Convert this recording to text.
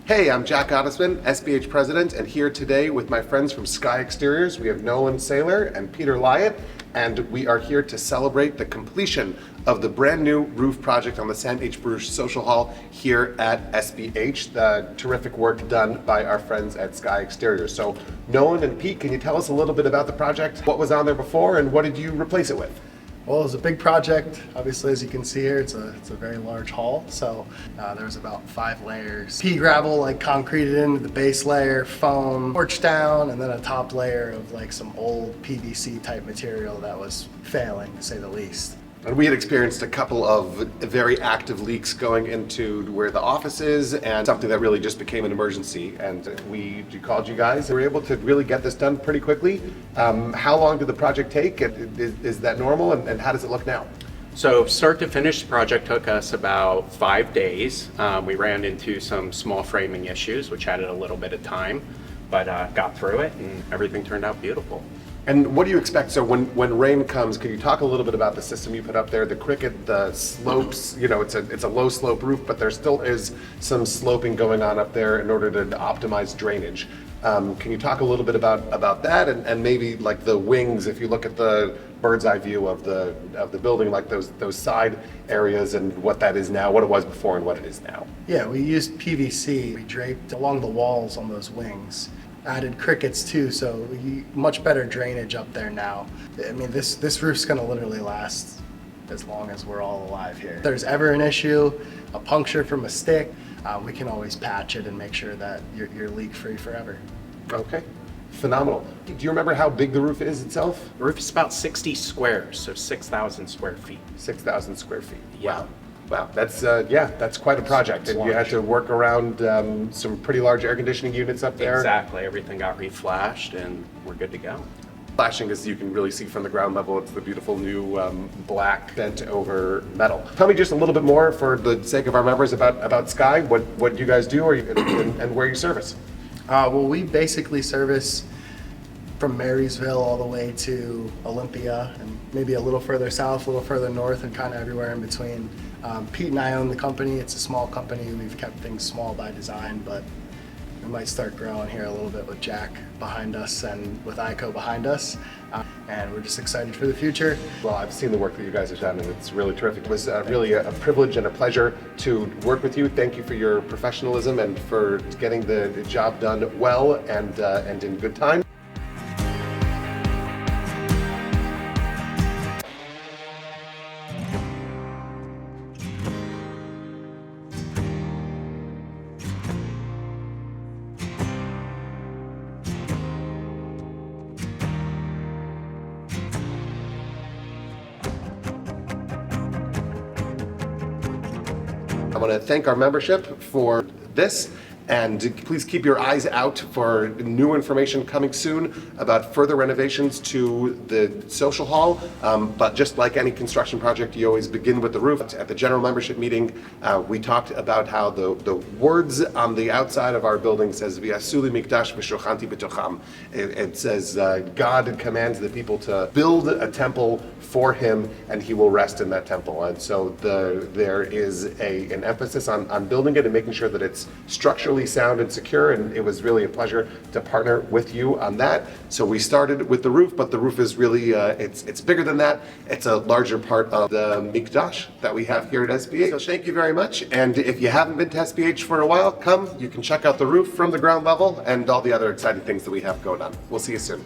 Hey, I'm Jack Gottesman, SBH President, and here today with my friends from Skye Exteriors. We have Nolan Saylor and Peter Lyatt, and we are here to celebrate the completion of the brand new roof project on the Sam H Baruch Social Hall here at SBH. The terrific work done by our friends at Skye Exteriors. So Nolan and Pete, can you tell us a little bit about the project? What was on there before and what did you replace it with? Well, it was a big project. Obviously, as you can see here, it's a very large hall. So there's about 5 layers. Pea gravel, like concreted into the base layer, foam, porch down, and then a top layer of like some old PVC type material that was failing, to say the least. And we had experienced a couple of very active leaks going into where the office is, and something that really just became an emergency. And we called you guys. We were able to really get this done pretty quickly. How long did the project take? Is that normal? And how does it look now? So start to finish, the project took us about 5 days. We ran into some small framing issues, which added a little bit of time, but got through it and everything turned out beautiful. And what do you expect? So when rain comes, can you talk a little bit about the system you put up there, the cricket, the slopes? You know, it's a low slope roof, but there still is some sloping going on up there in order to optimize drainage. Can you talk a little bit about that and maybe like the wings, if you look at the bird's eye view of the building, like those side areas and what that is now, what it was before and what it is now? Yeah, we used PVC. We draped along the walls on those wings. Added crickets too, so much better drainage up there now. I mean, this roof's gonna literally last as long as we're all alive here. If there's ever an issue, a puncture from a stick, we can always patch it and make sure that you're leak free forever. Okay, phenomenal. Do you remember how big the roof is itself? The roof is about 60 squares, so 6,000 square feet. 6,000 square feet. Yeah. Wow, that's quite a project, and you had to work around some pretty large air conditioning units up there. Exactly, everything got reflashed and we're good to go. Flashing, as you can really see from the ground level, it's the beautiful new black bent over metal. Tell me just a little bit more, for the sake of our members, about Skye, what you guys do and where you service. Well, we basically service from Marysville all the way to Olympia, and maybe a little further south, a little further north, and kind of everywhere in between. Pete and I own the company. It's a small company. We've kept things small by design, but we might start growing here a little bit with Jack behind us and with ICO behind us. And we're just excited for the future. Well, I've seen the work that you guys have done, and it's really terrific. It was really a privilege and a pleasure to work with you. Thank you for your professionalism and for getting the job done well and in good time. I want to thank our membership for this, and please keep your eyes out for new information coming soon about further renovations to the social hall. But just like any construction project, you always begin with the roof. At the general membership meeting, we talked about how the words on the outside of our building says "V'asuli mikdash v'shochanti b'tocham." It says God commands the people to build a temple for Him, and He will rest in that temple. And so there is an emphasis on building it and making sure that it's structurally sound and secure, and it was really a pleasure to partner with you on that. So we started with the roof, but the roof is really, it's bigger than that. It's a larger part of the mikdash that we have here at SBH. So thank you very much, and if you haven't been to SBH for a while, come. You can check out the roof from the ground level and all the other exciting things that we have going on. We'll see you soon.